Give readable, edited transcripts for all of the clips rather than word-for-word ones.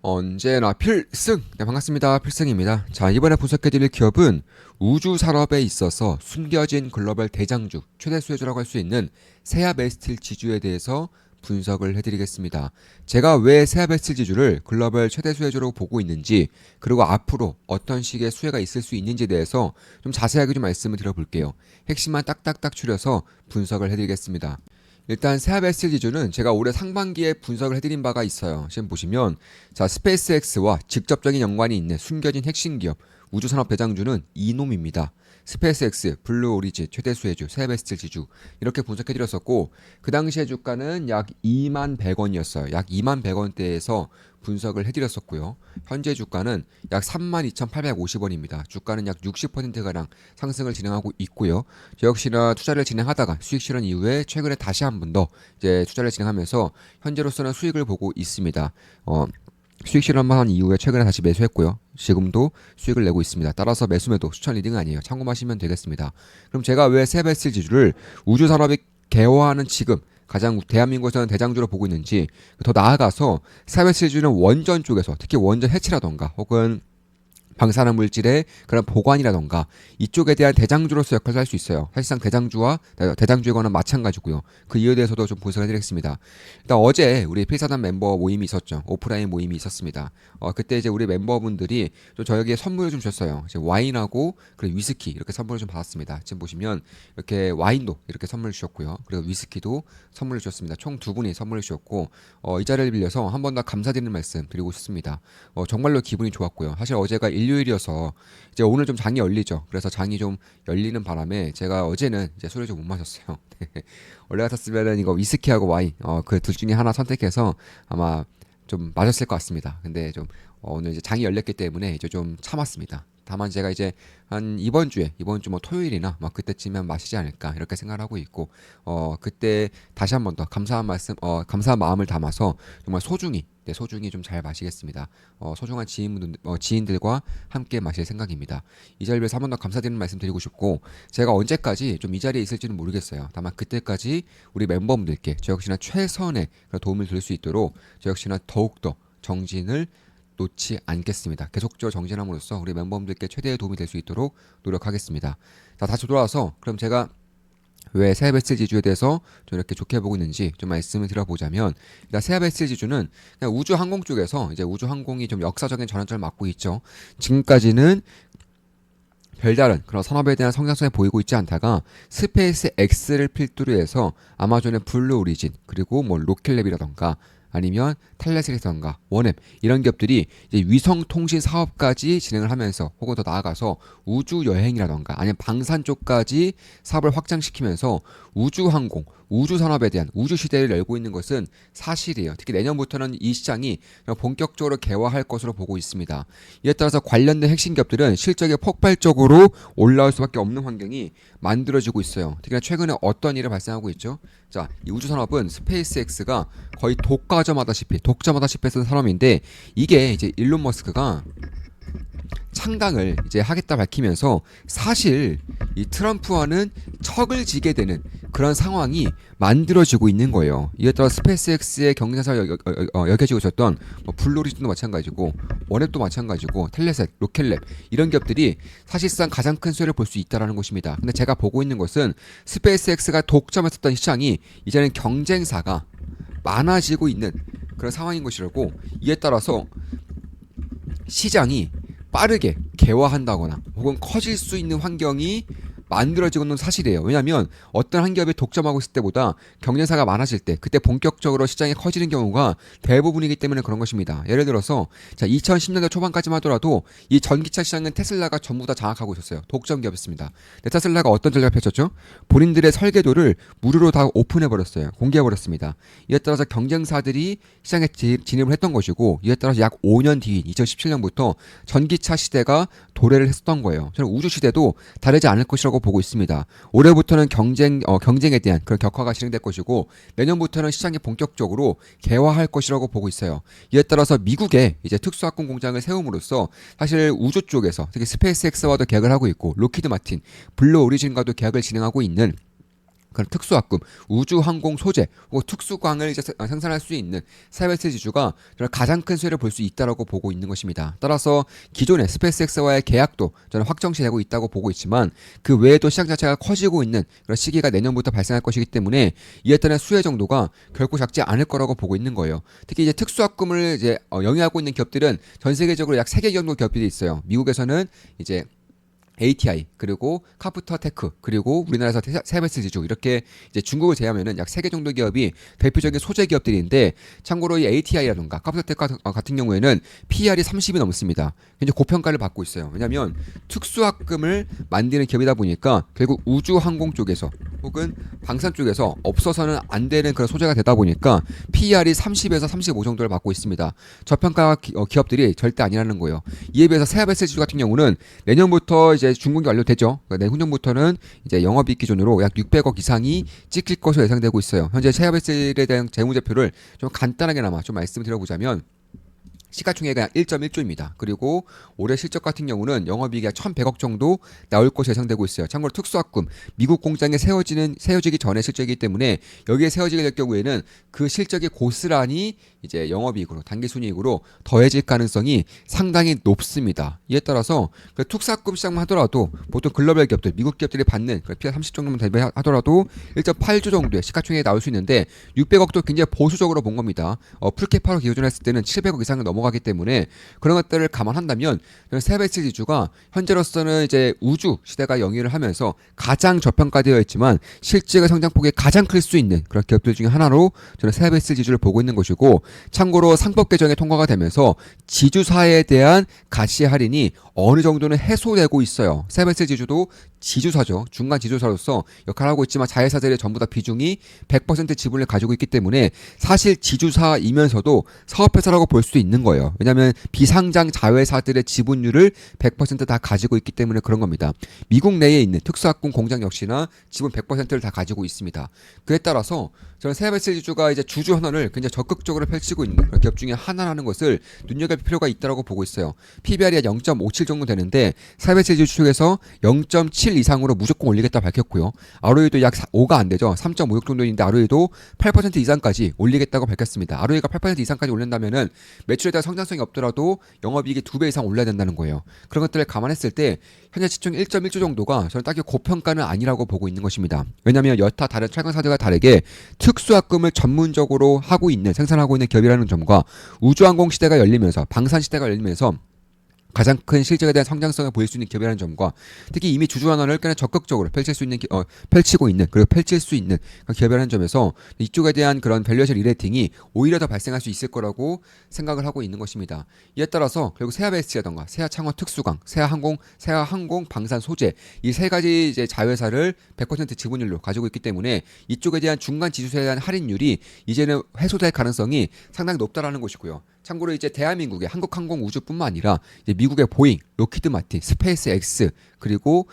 언제나 필승! 네, 반갑습니다. 필승입니다. 자, 이번에 분석해드릴 기업은 우주 산업에 있어서 숨겨진 글로벌 대장주, 최대 수혜주라고 할 수 있는 세아베스틸 지주에 대해서 분석을 해드리겠습니다. 제가 왜 세아베스틸 지주를 글로벌 최대 수혜주로 보고 있는지, 그리고 앞으로 어떤 식의 수혜가 있을 수 있는지에 대해서 좀 자세하게 좀 말씀을 드려볼게요. 핵심만 딱딱딱 추려서 분석을 해드리겠습니다. 일단 세아베스틸 지주는 제가 올해 상반기에 분석을 해드린 바가 있어요. 지금 보시면 자, 스페이스X와 직접적인 연관이 있는 숨겨진 핵심 기업 우주산업 대장주는 이놈입니다. 스페이스X, 블루 오리진, 최대 수혜주, 세아베스틸 지주 이렇게 분석해드렸었고, 그 당시의 주가는 약 2만 100원이었어요. 약 2만 100원대에서 분석을 해드렸었고요. 현재 주가는 약 32,850원입니다. 주가는 약 60%가량 상승을 진행하고 있고요. 저 역시나 투자를 진행하다가 수익 실현 이후에 최근에 다시 한 번 더 이제 투자를 진행하면서 현재로서는 수익을 보고 있습니다. 수익 실현만 한 이후에 최근에 다시 매수했고요. 지금도 수익을 내고 있습니다. 따라서 매수매도 추천 리딩은 아니에요. 참고하시면 되겠습니다. 그럼 제가 왜 세베스틸 지주를 우주 산업이 개화하는 지금 가장 대한민국에서는 대장주로 보고 있는지, 더 나아가서 세베스틸 지주는 원전 쪽에서 특히 원전 해치라던가 혹은 방사능 물질의 그런 보관이라던가 이쪽에 대한 대장주로서 역할을 할 수 있어요. 사실상 대장주이거나 마찬가지고요. 그 이유에 대해서도 좀 분석을 해드리겠습니다. 일단 어제 우리 필사단 멤버 모임이 있었죠. 오프라인 모임이 있었습니다. 그때 이제 우리 멤버분들이 좀 저에게 선물을 좀 줬어요. 이제 와인하고 그리고 위스키 이렇게 선물을 좀 받았습니다. 지금 보시면 이렇게 와인도 이렇게 선물을 주셨고요. 그리고 위스키도 선물을 주셨습니다. 총 두 분이 선물을 주셨고, 이 자리를 빌려서 한 번 더 감사드리는 말씀 드리고 싶습니다. 정말로 기분이 좋았고요. 사실 어제가 일요일이어서 이제 오늘 좀 장이 열리죠. 그래서 장이 좀 열리는 바람에 제가 어제는 이제 술을 좀 못 마셨어요. 원래 같았으면은 이거 위스키하고 와인 그 둘 중에 하나 선택해서 아마 좀 마셨을 것 같습니다. 근데 좀 오늘 이제 장이 열렸기 때문에 이제 좀 참았습니다. 다만 제가 이제 한 이번 주 뭐 토요일이나 막 그때쯤엔 마시지 않을까 이렇게 생각을 하고 있고, 그때 다시 한 번 더 감사한 말씀, 감사한 마음을 담아서 정말 소중히 좀 잘 마시겠습니다. 소중한 지인들과 함께 마실 생각입니다. 이 자리를 위해서 한 번 더 감사드리는 말씀 드리고 싶고, 제가 언제까지 좀 이 자리에 있을지는 모르겠어요. 다만 그때까지 우리 멤버분들께 저 역시나 최선의 그런 도움을 드릴 수 있도록 저 역시나 더욱더 정진을 놓지 않겠습니다. 계속적으로 정진함으로써 우리 멤버분들께 최대의 도움이 될 수 있도록 노력하겠습니다. 자, 다시 돌아와서 그럼 제가 왜 세아베스틸 지주에 대해서 좀 이렇게 좋게 보고 있는지 좀 말씀을 드려보자면, 일단 세아베스틸 지주는 그냥 우주 항공 쪽에서 이제 우주 항공이 좀 역사적인 전환점을 맞고 있죠. 지금까지는 별다른 그런 산업에 대한 성장성이 보이고 있지 않다가 스페이스 X를 필두로 해서 아마존의 블루 오리진, 그리고 뭐 로켓랩이라던가 아니면 탈레스라던가 원앱 이런 기업들이 이제 위성 통신 사업까지 진행을 하면서, 혹은 더 나아가서 우주 여행이라던가 아니면 방산 쪽까지 사업을 확장시키면서 우주 항공, 우주 산업에 대한 우주 시대를 열고 있는 것은 사실이에요. 특히 내년부터는 이 시장이 본격적으로 개화할 것으로 보고 있습니다. 이에 따라서 관련된 핵심 기업들은 실적이 폭발적으로 올라올 수밖에 없는 환경이 만들어지고 있어요. 특히나 최근에 어떤 일이 발생하고 있죠? 자, 이 우주 산업은 스페이스X가 거의 독점하다시피 했던 산업인데, 이게 이제 일론 머스크가 창당을 이제 하겠다 밝히면서 사실 이 트럼프와는 척을 지게 되는 그런 상황이 만들어지고 있는 거예요. 이에 따라 스페이스X의 경쟁사로 여겨지고 있었던 뭐 블루오리진도 마찬가지고 원앱도 마찬가지고 텔레셋, 로켓랩 이런 기업들이 사실상 가장 큰 수혜를 볼 수 있다라는 것입니다. 근데 제가 보고 있는 것은 스페이스X가 독점했었던 시장이 이제는 경쟁사가 많아지고 있는 그런 상황인 것이라고, 이에 따라서 시장이 빠르게 개화한다거나 혹은 커질 수 있는 환경이 만들어지고는 사실이에요. 왜냐하면 어떤 한 기업이 독점하고 있을 때보다 경쟁사가 많아질 때 그때 본격적으로 시장이 커지는 경우가 대부분이기 때문에 그런 것입니다. 예를 들어서 자, 2010년대 초반까지만 하더라도 이 전기차 시장은 테슬라가 전부 다 장악하고 있었어요. 독점 기업이었습니다. 근데 테슬라가 어떤 전략을 펼쳤죠? 본인들의 설계도를 무료로 다 오픈해버렸어요. 공개해버렸습니다. 이에 따라서 경쟁사들이 시장에 진입을 했던 것이고, 이에 따라서 약 5년 뒤인 2017년부터 전기차 시대가 도래를 했었던 거예요. 저는 우주 시대도 다르지 않을 것이라고 보고 있습니다. 올해부터는 경쟁에 대한 그런 격화가 진행될 것이고, 내년부터는 시장이 본격적으로 개화할 것이라고 보고 있어요. 이에 따라서 미국에 이제 특수학군 공장을 세움으로써 사실 우주 쪽에서 특히 스페이스X와도 계약을 하고 있고, 로키드 마틴, 블루 오리진과도 계약을 진행하고 있는 그런 특수화금, 우주항공 소재 혹은 특수광을 이제 생산할 수 있는 세베스 지주가 가장 큰 수혜를 볼 수 있다라고 보고 있는 것입니다. 따라서 기존의 스페이스X와의 계약도 저는 확정시 되고 있다고 보고 있지만 그 외에도 시장 자체가 커지고 있는 그런 시기가 내년부터 발생할 것이기 때문에 이에 따른 수혜 정도가 결코 작지 않을 거라고 보고 있는 거예요. 특히 이제 특수화금을 이제 영위하고 있는 기업들은 전 세계적으로 약 3개 정도 기업들이 있어요. 미국에서는 이제 ATI 그리고 카프터테크 그리고 우리나라에서 세베스 지주 이렇게 이제 중국을 제외하면은 약 3개 정도 기업이 대표적인 소재 기업들인데 참고로 이 ATI라든가 카프터테크 같은 경우에는 PER이 30이 넘습니다. 굉장히 고평가를 받고 있어요. 왜냐하면 특수화금을 만드는 기업이다 보니까 결국 우주항공 쪽에서 혹은 방산 쪽에서 없어서는 안 되는 그런 소재가 되다 보니까 PER이 30에서 35 정도를 받고 있습니다. 저평가 기업들이 절대 아니라는 거예요. 이에 비해서 세베스 지주 같은 경우는 내년부터 이제 준공이 완료되죠. 내후년부터는 이제 영업이익 기준으로 약 600억 이상이 찍힐 것으로 예상되고 있어요. 현재 세아베스에 대한 재무제표를 좀 간단하게나마 좀 말씀드려보자면 시가총액이 약 1.1조입니다. 그리고 올해 실적 같은 경우는 영업이익이 약 1,100억 정도 나올 것으로 예상되고 있어요. 참고로 특수화금 미국 공장에 세워지기 전에 실적이기 때문에 여기에 세워지게 될 경우에는 그 실적이 고스란히 이제 영업이익으로 단기순이익으로 더해질 가능성이 상당히 높습니다. 이에 따라서 그 특수화금 시장만 하더라도 보통 글로벌 기업들 미국 기업들이 받는 PER 30 정도만 대비하더라도 1.8조 정도의 시가총액이 나올 수 있는데 600억도 굉장히 보수적으로 본 겁니다. 풀캐파로 기준했을 때는 700억 이상을 넘어가기 때문에 그런 것들을 감안한다면 세베스 지주가 현재로서는 이제 우주 시대가 영위를 하면서 가장 저평가되어 있지만 실질의 성장폭이 가장 클 수 있는 그런 기업들 중에 하나로 저는 세베스 지주를 보고 있는 것이고 참고로 상법 개정이 통과가 되면서 지주사에 대한 가치 할인이 어느 정도는 해소되고 있어요. 세베스 지주도 지주사죠. 중간 지주사로서 역할을 하고 있지만 자회사들의 전부 다 비중이 100% 지분을 가지고 있기 때문에 사실 지주사이면서도 사업회사라고 볼 수도 있는 거예요. 왜냐하면 비상장 자회사들의 지분율을 100%다 가지고 있기 때문에 그런 겁니다. 미국 내에 있는 특수화금 공장 역시나 지분 100%를 다 가지고 있습니다. 그에 따라서 저는 세베스 지주가 이제 주주 환원을 굉장히 적극적으로 펼치고 있는 그런 기업 중에 하나라는 것을 눈여겨볼 필요가 있다고 보고 있어요. PBR이 약 0.57 정도 되는데 세베스 지주 쪽에서 0.7 이상으로 무조건 올리겠다 밝혔고요. ROE도 약 5가 안 되죠. 3.56 정도인데 ROE도 8% 이상까지 올리겠다고 밝혔습니다. ROE가 8% 이상까지 올린다면은 매출에 대한 성장성이 없더라도 영업이익이 2배 이상 올라야 된다는 거예요. 그런 것들을 감안했을 때 현재 시총 1.1조 정도가 저는 딱히 고평가는 아니라고 보고 있는 것입니다. 왜냐하면 여타 다른 철강사들과 다르게 특수화금을 전문적으로 하고 있는 생산하고 있는 기업이라는 점과 우주항공 시대가 열리면서 방산 시대가 열리면서 가장 큰 실적에 대한 성장성을 보일 수 있는 기업이라는 점과 특히 이미 주주환원을 꽤나 적극적으로 펼치고 있는 그리고 펼칠 수 있는 기업이라는 점에서 이쪽에 대한 그런 밸류에이션 리레이팅이 오히려 더 발생할 수 있을 거라고 생각을 하고 있는 것입니다. 이에 따라서 결국 세아베이스라던가 세아창원 특수광, 세아항공 방산 소재 이 세 가지 이제 자회사를 100% 지분율로 가지고 있기 때문에 이쪽에 대한 중간 지주세에 대한 할인율이 이제는 해소될 가능성이 상당히 높다라는 것이고요. 참고로 이제 대한민국의 한국항공우주뿐만 아니라 이제 미국의 보잉, 로키드 마틴, 스페이스X 그리고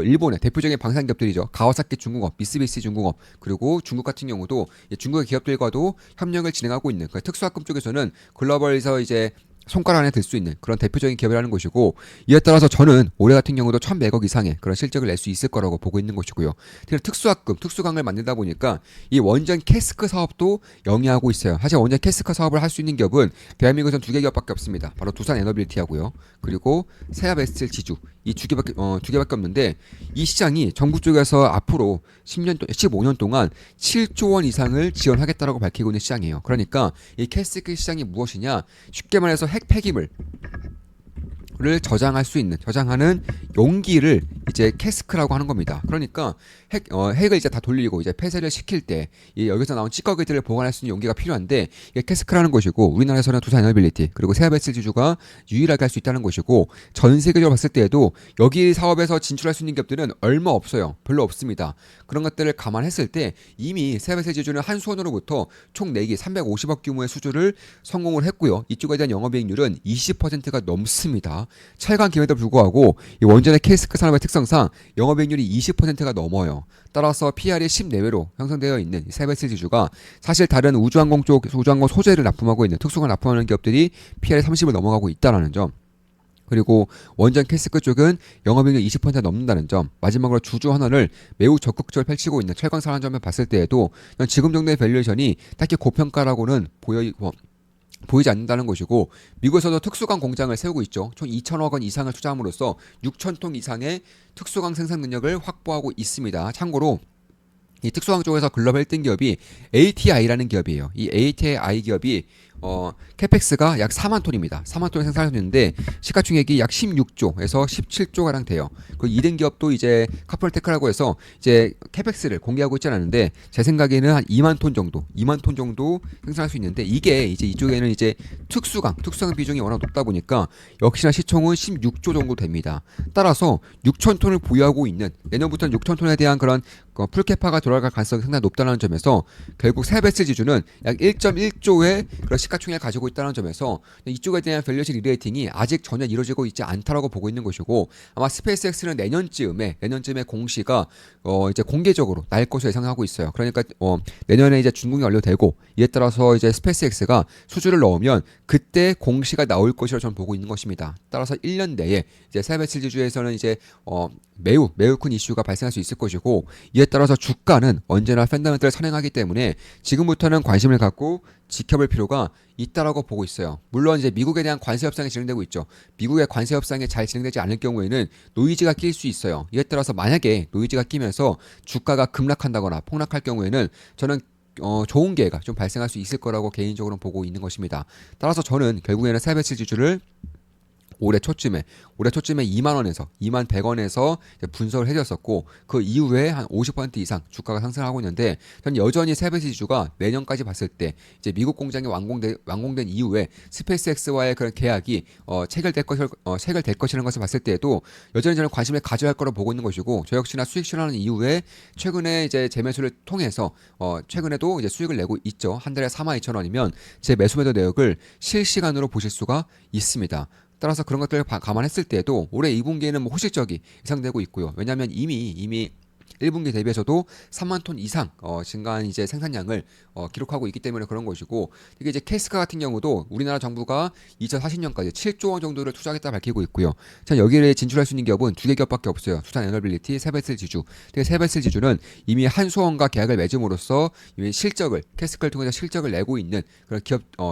일본의 대표적인 방산 기업들이죠. 가와사키 중공업, 미쓰비시 중공업 그리고 중국 같은 경우도 중국의 기업들과도 협력을 진행하고 있는 그 특수화금 쪽에서는 글로벌에서 이제 손가락 안에 들 수 있는 그런 대표적인 기업이라는 것이고 이에 따라서 저는 올해 같은 경우도 1,100억 이상의 그런 실적을 낼 수 있을 거라고 보고 있는 것이고요. 특수화금, 특수광을 만들다 보니까 이 원전 캐스크 사업도 영위하고 있어요. 사실 원전 캐스크 사업을 할 수 있는 기업은 대한민국에서는 2개 기업밖에 없습니다. 바로 두산 에너빌리티하고요. 그리고 세아베스틸 지주 이 두 개밖에 없는데 이 시장이 정부 쪽에서 앞으로 15년 동안 7조 원 이상을 지원하겠다라고 밝히고 있는 시장이에요. 그러니까 이 캐스크 시장이 무엇이냐? 쉽게 말해서 핵 폐기물을 저장하는 용기를 이제 캐스크라고 하는 겁니다. 그러니까 핵을 이제 다 돌리고 이제 폐쇄를 시킬 때 여기서 나온 찌꺼기들을 보관할 수 있는 용기가 필요한데 이게 캐스크라는 것이고 우리나라에서는 두산 에너빌리티 그리고 세아베스 지주가 유일하게 할 수 있다는 것이고 전 세계적으로 봤을 때에도 여기 사업에서 진출할 수 있는 기업들은 얼마 없어요. 별로 없습니다. 그런 것들을 감안했을 때 이미 세아베스 지주는 한 수원으로부터 총 내기 350억 규모의 수주를 성공을 했고요. 이쪽에 대한 영업이익률은 20%가 넘습니다. 철강 기업에도 불구하고 이 원전의 캐스크 산업의 특성상 영업이익률이 20%가 넘어요. 따라서 PR이 10 내외로 형성되어 있는 세베스 지주가 사실 다른 우주항공 소재를 납품하고 있는 특수광을 납품하는 기업들이 PR이 30을 넘어가고 있다는 점. 그리고 원전 캐스크 쪽은 영업이익률 20% 넘는다는 점, 마지막으로 주주 환원을 매우 적극적으로 펼치고 있는 철강사라는 점을 봤을 때에도 지금 정도의 밸류에이션이 딱히 고평가라고는 보이지 않는다는 것이고, 미국에서도 특수강 공장을 세우고 있죠. 총 2천억 원 이상을 투자함으로써 6천 톤 이상의 특수강 생산 능력을 확보하고 있습니다. 참고로 이 특수강 쪽에서 글로벌 1등 기업이 ATI라는 기업이에요. 이 ATI 기업이 캐펙스가 약 4만 톤입니다. 4만 톤을 생산하는데 시가총액이 약 16조에서 17조 가량 돼요. 그 2등 기업도 이제 카폴테크라고 해서 이제 캐펙스를 공개하고 있지 않았는데, 제 생각에는 한 2만 톤 정도, 2만 톤 정도 생산할 수 있는데, 이게 이제 이쪽에는 이제 특수강 비중이 워낙 높다 보니까 역시나 시총은 16조 정도 됩니다. 따라서 6천 톤을 보유하고 있는, 내년부터는 6천 톤에 대한 그런 풀캐파가 돌아갈 가능성이 상당히 높다는 점에서 결국 세베스 지주는 약 1.1조의 그런 시가총액을 가지고 있다는 점에서 이쪽에 대한 밸류에이션 리레이팅이 아직 전혀 이루어지고 있지 않다라고 보고 있는 것이고, 아마 스페이스X는 내년쯤에 공시가 이제 공개적으로 날 것으로 예상하고 있어요. 그러니까 내년에 이제 준공이 완료되고, 이에 따라서 이제 스페이스X가 수주를 넣으면 그때 공시가 나올 것이라고 저는 보고 있는 것입니다. 따라서 1년 내에 이제 세베스 지주에서는 이제 매우 큰 이슈가 발생할 수 있을 것이고, 이에 따라서 주가는 언제나 펀더멘털을 선행하기 때문에 지금부터는 관심을 갖고 지켜볼 필요가 있다라고 보고 있어요. 물론 이제 미국에 대한 관세 협상이 진행되고 있죠. 미국의 관세 협상이 잘 진행되지 않을 경우에는 노이즈가 낄 수 있어요. 이에 따라서 만약에 노이즈가 끼면서 주가가 급락한다거나 폭락할 경우에는 저는 좋은 기회가 좀 발생할 수 있을 거라고 개인적으로 보고 있는 것입니다. 따라서 저는 결국에는 세베스 지주를 올해 초쯤에 2만 원에서 2만 100원에서 분석을 해줬었고, 그 이후에 한 50% 이상 주가가 상승하고 있는데, 전 여전히 세베스 지주가 내년까지 봤을 때 이제 미국 공장이 완공된 이후에 스페이스X와의 그런 계약이 체결될 것이라는 것을 봤을 때에도 여전히 저는 관심을 가져야 할 거로 보고 있는 것이고, 저 역시나 수익 실현하는 이후에 최근에 이제 재매수를 통해서 최근에도 이제 수익을 내고 있죠. 한 달에 4만 2천 원이면 제 매수 매도 내역을 실시간으로 보실 수가 있습니다. 따라서 그런 것들을 감안했을 때도 올해 2분기에는 뭐 호실적이 예상되고 있고요. 왜냐하면 이미 1분기 대비해서도 3만 톤 이상 증가한 이제 생산량을 기록하고 있기 때문에 그런 것이고, 이게 이제 캐스카 같은 경우도 우리나라 정부가 2040년까지 7조 원 정도를 투자하겠다 밝히고 있고요. 자, 여기에 진출할 수 있는 기업은 두 개 기업밖에 없어요. 수산 에너빌리티, 세베스 지주. 세베스 지주는 이미 한수원과 계약을 맺음으로써 이미 캐스카를 통해서 실적을 내고 있는 그런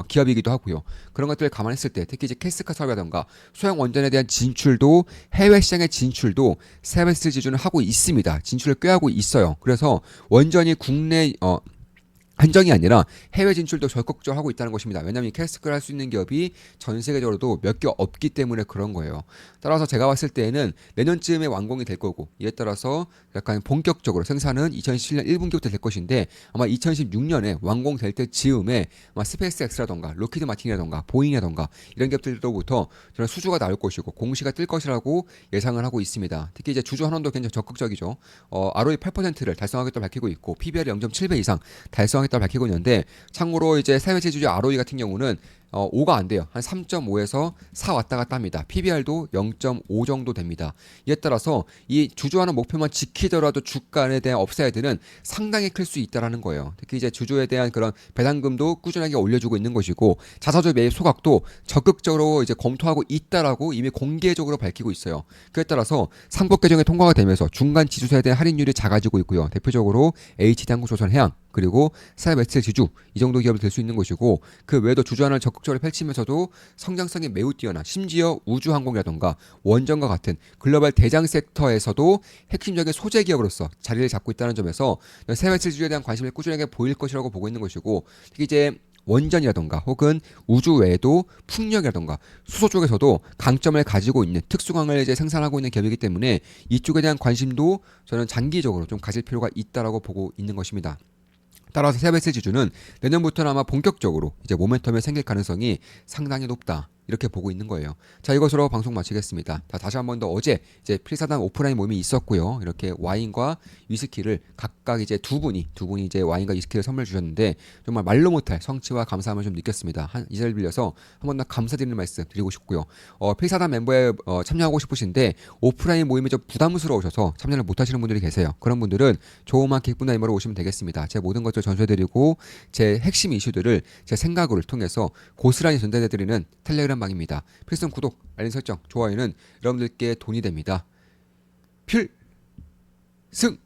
기업이기도 하고요. 그런 것들을 감안했을 때 특히 이제 캐스카 사업이라던가 소형 원전에 대한 진출도, 해외 시장의 진출도 세베스 지주는 하고 있습니다. 진출을 꾀하고 있어요. 그래서 원전이 국내 한정이 아니라 해외 진출도 적극적으로 하고 있다는 것입니다. 왜냐하면 캐스크를 할 수 있는 기업이 전 세계적으로도 몇 개 없기 때문에 그런 거예요. 따라서 제가 봤을 때에는 내년쯤에 완공이 될 거고, 이에 따라서 약간 본격적으로 생산은 2017년 1분기부터 될 것인데, 아마 2016년에 완공될 때 즈음에 아마 스페이스X라던가 로키드 마틴이라던가 보잉이라던가 이런 기업들로부터 저는 수주가 나올 것이고 공시가 뜰 것이라고 예상을 하고 있습니다. 특히 이제 주주 환원도 굉장히 적극적이죠. ROE 8%를 달성하겠다고 밝히고 있고, PBR이 0.7배 이상 달성하겠다고 밝히고 있는데, 참고로 이제 세베스 지주 ROE 같은 경우는 5가 안 돼요. 한 3.5에서 4 왔다 갔다 합니다. PBR도 0.5 정도 됩니다. 이에 따라서 이 주주하는 목표만 지키더라도 주가에 대한 업사이드는 상당히 클 수 있다라는 거예요. 특히 이제 주주에 대한 그런 배당금도 꾸준하게 올려주고 있는 것이고, 자사주 매입 소각도 적극적으로 이제 검토하고 있다라고 이미 공개적으로 밝히고 있어요. 그에 따라서 상법 개정이 통과가 되면서 중간 지주사에 대한 할인율이 작아지고 있고요. 대표적으로 HD 한국조선해양, 그리고 세베스 지주, 이 정도 기업이 될 수 있는 것이고, 그 외에도 주주환을 적극적으로 펼치면서도 성장성이 매우 뛰어난, 심지어 우주항공이라던가 원전과 같은 글로벌 대장 섹터에서도 핵심적인 소재 기업으로서 자리를 잡고 있다는 점에서 세베스 지주에 대한 관심을 꾸준하게 보일 것이라고 보고 있는 것이고, 특히 이제 원전이라던가 혹은 우주 외에도 풍력이라던가 수소 쪽에서도 강점을 가지고 있는, 특수강을 이제 생산하고 있는 기업이기 때문에 이쪽에 대한 관심도 저는 장기적으로 좀 가질 필요가 있다라고 보고 있는 것입니다. 따라서 세베스 지주는 내년부터는 아마 본격적으로 이제 모멘텀이 생길 가능성이 상당히 높다, 이렇게 보고 있는 거예요. 자, 이것으로 방송 마치겠습니다. 다시 한 번 더, 어제 이제 필사단 오프라인 모임이 있었고요. 이렇게 와인과 위스키를 각각 이제 두 분이 이제 와인과 위스키를 선물 주셨는데, 정말 말로 못할 성취와 감사함을 좀 느꼈습니다. 이 자리를 빌려서 한 번 더 감사드리는 말씀 드리고 싶고요. 필사단 멤버에 참여하고 싶으신데 오프라인 모임이 좀 부담스러우셔서 참여를 못 하시는 분들이 계세요. 그런 분들은 조그만 킥분다이머로 오시면 되겠습니다. 제 모든 것을 전수해드리고 제 핵심 이슈들을 제 생각을 통해서 고스란히 전달해드리는 텔레그램 특별한 방입니다. 필승 구독, 알림 설정, 좋아요는 여러분들께 돈이 됩니다. 필승!